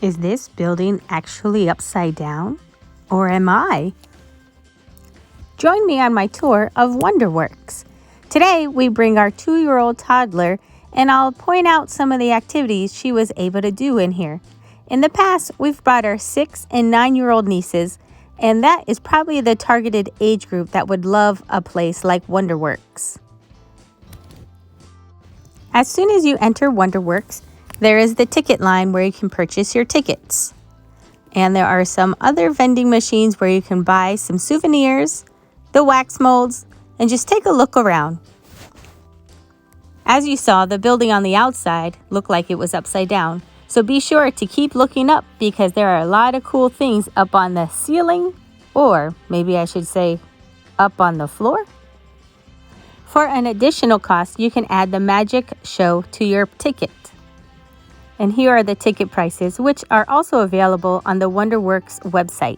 Is this building actually upside down? Or am I? Join me on my tour of WonderWorks. Today we bring our 2-year-old toddler and I'll point out some of the activities she was able to do in here. In the past, we've brought our 6 and 9-year-old nieces, and that is probably the targeted age group that would love a place like WonderWorks. As soon as you enter WonderWorks, there is the ticket line where you can purchase your tickets. And there are some other vending machines where you can buy some souvenirs, the wax molds, and just take a look around. As you saw, the building on the outside looked like it was upside down. So be sure to keep looking up because there are a lot of cool things up on the ceiling, or maybe I should say up on the floor. For an additional cost, you can add the magic show to your ticket. And here are the ticket prices, which are also available on the WonderWorks website.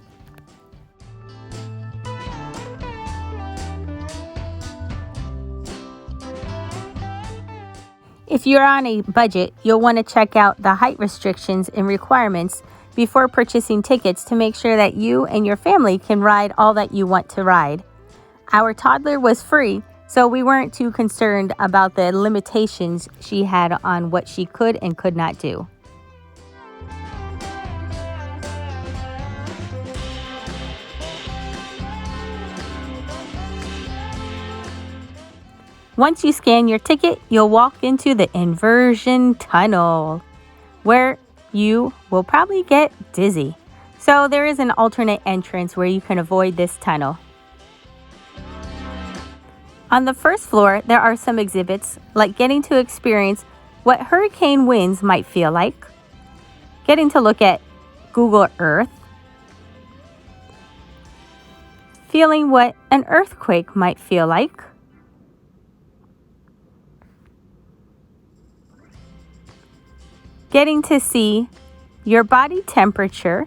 If you're on a budget, you'll want to check out the height restrictions and requirements before purchasing tickets to make sure that you and your family can ride all that you want to ride. Our toddler was free, so we weren't too concerned about the limitations she had on what she could and could not do. Once you scan your ticket, you'll walk into the inversion tunnel, where you will probably get dizzy. So there is an alternate entrance where you can avoid this tunnel. On the first floor, there are some exhibits, like getting to experience what hurricane winds might feel like, getting to look at Google Earth, feeling what an earthquake might feel like, getting to see your body temperature,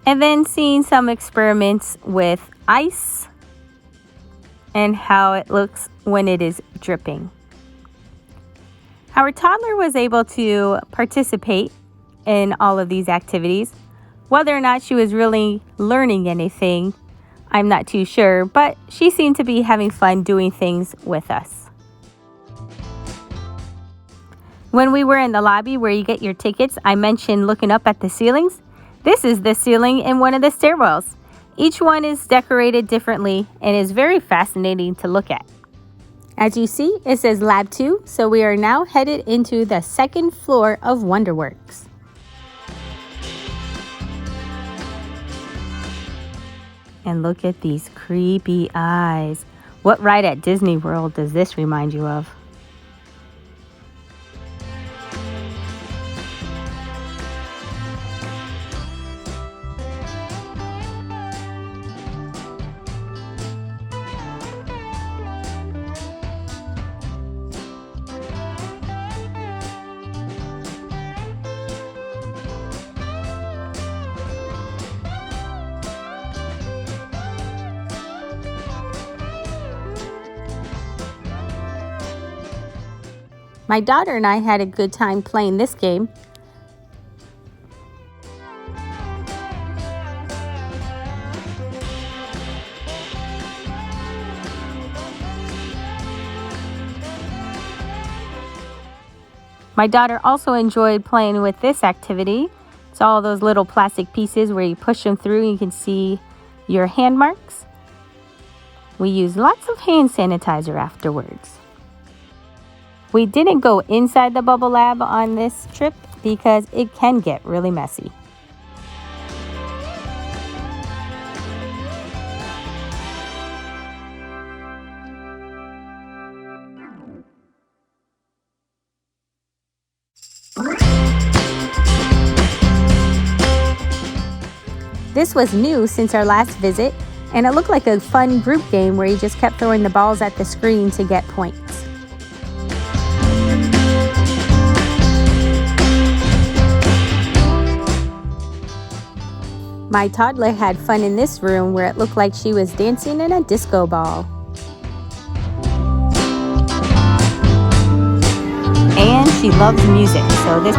and then seeing some experiments with ice and how it looks when it is dripping. Our toddler was able to participate in all of these activities. Whether or not she was really learning anything, I'm not too sure, but she seemed to be having fun doing things with us. When we were in the lobby where you get your tickets, I mentioned looking up at the ceilings. This is the ceiling in one of the stairwells. Each one is decorated differently and is very fascinating to look at. As you see, it says Lab 2, so we are now headed into the second floor of WonderWorks. And look at these creepy eyes. What ride at Disney World does this remind you of? My daughter and I had a good time playing this game. My daughter also enjoyed playing with this activity. It's all those little plastic pieces where you push them through and you can see your hand marks. We used lots of hand sanitizer afterwards. We didn't go inside the bubble lab on this trip because it can get really messy. This was new since our last visit, and it looked like a fun group game where you just kept throwing the balls at the screen to get points. My toddler had fun in this room where it looked like she was dancing in a disco ball. And she loves music, so this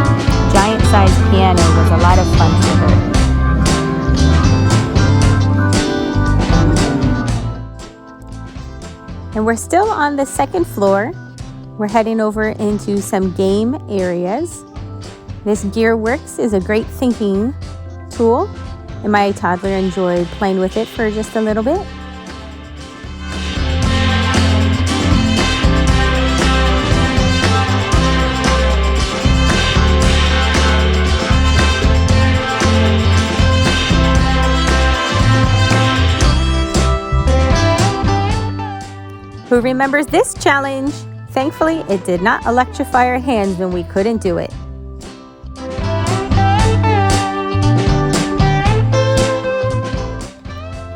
giant-sized piano was a lot of fun for her. And we're still on the second floor. We're heading over into some game areas. This GearWorks is a great thinking tool, and my toddler enjoyed playing with it for just a little bit. Who remembers this challenge? Thankfully, it did not electrify our hands when we couldn't do it.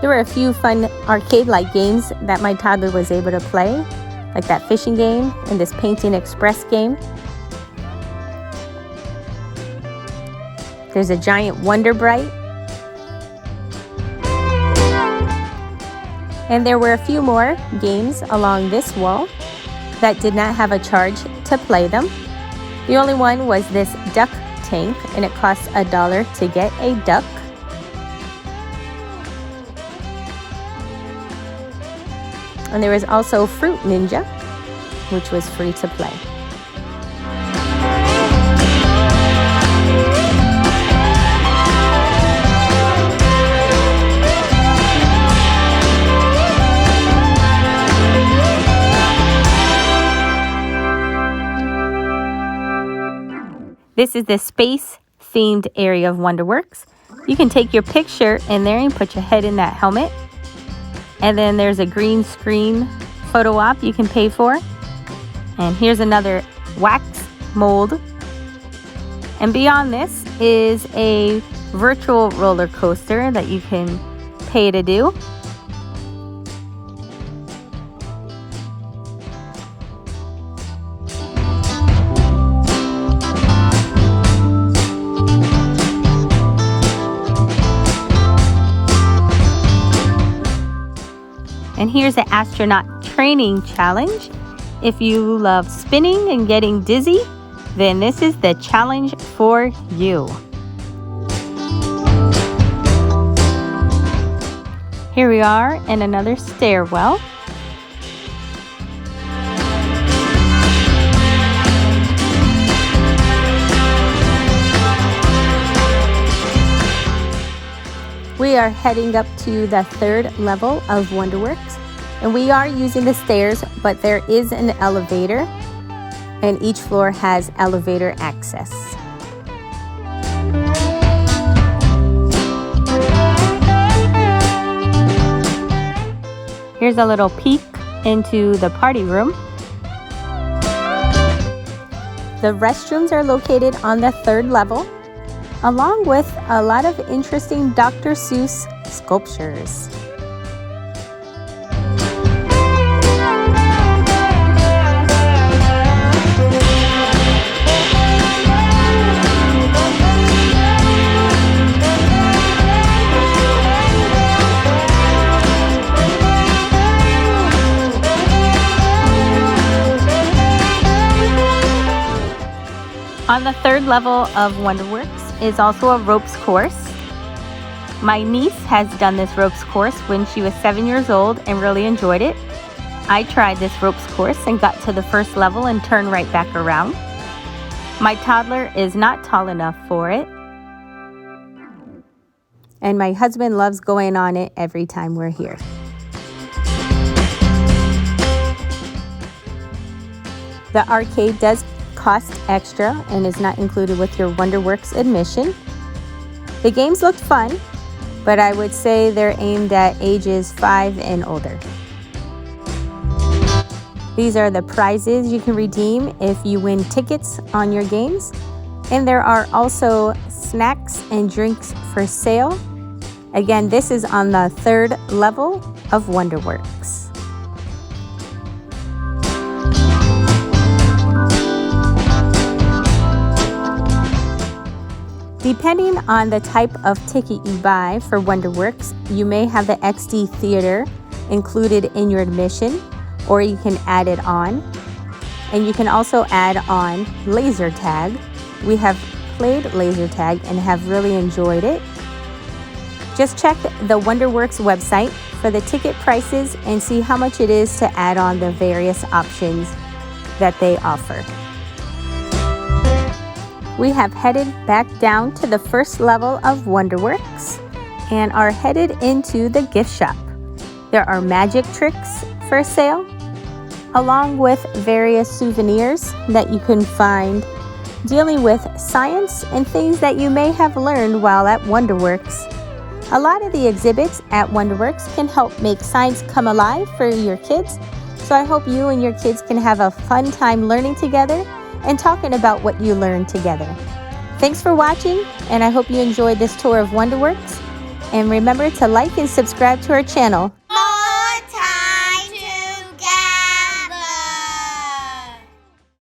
There were a few fun arcade-like games that my toddler was able to play, like that fishing game and this Painting Express game. There's a giant Wonder Bright. And there were a few more games along this wall that did not have a charge to play them. The only one was this duck tank, and it costs $1 to get a duck. And there was also Fruit Ninja, which was free to play. This is the space-themed area of WonderWorks. You can take your picture in there and put your head in that helmet. And then there's a green screen photo op you can pay for. And here's another wax mold. And beyond this is a virtual roller coaster that you can pay to do. And here's the astronaut training challenge. If you love spinning and getting dizzy, then this is the challenge for you. Here we are in another stairwell. We are heading up to the third level of WonderWorks, and we are using the stairs, but there is an elevator, and each floor has elevator access. Here's a little peek into the party room. The restrooms are located on the third level, along with a lot of interesting Dr. Seuss sculptures. On the third level of WonderWorks is also a ropes course. My niece has done this ropes course when she was 7 years old and really enjoyed it. I tried this ropes course and got to the first level and turned right back around. My toddler is not tall enough for it. And my husband loves going on it every time we're here. The arcade does cost extra and is not included with your WonderWorks admission. The games looked fun, but I would say they're aimed at ages 5 and older. These are the prizes you can redeem if you win tickets on your games. And there are also snacks and drinks for sale. Again, this is on the third level of WonderWorks. Depending on the type of ticket you buy for WonderWorks, you may have the XD Theater included in your admission, or you can add it on. And you can also add on laser tag. We have played laser tag and have really enjoyed it. Just check the WonderWorks website for the ticket prices and see how much it is to add on the various options that they offer. We have headed back down to the first level of WonderWorks and are headed into the gift shop. There are magic tricks for sale, along with various souvenirs that you can find dealing with science and things that you may have learned while at WonderWorks. A lot of the exhibits at WonderWorks can help make science come alive for your kids, so I hope you and your kids can have a fun time learning together and talking about what you learned together. Thanks for watching, and I hope you enjoyed this tour of WonderWorks. And remember to like and subscribe to our channel.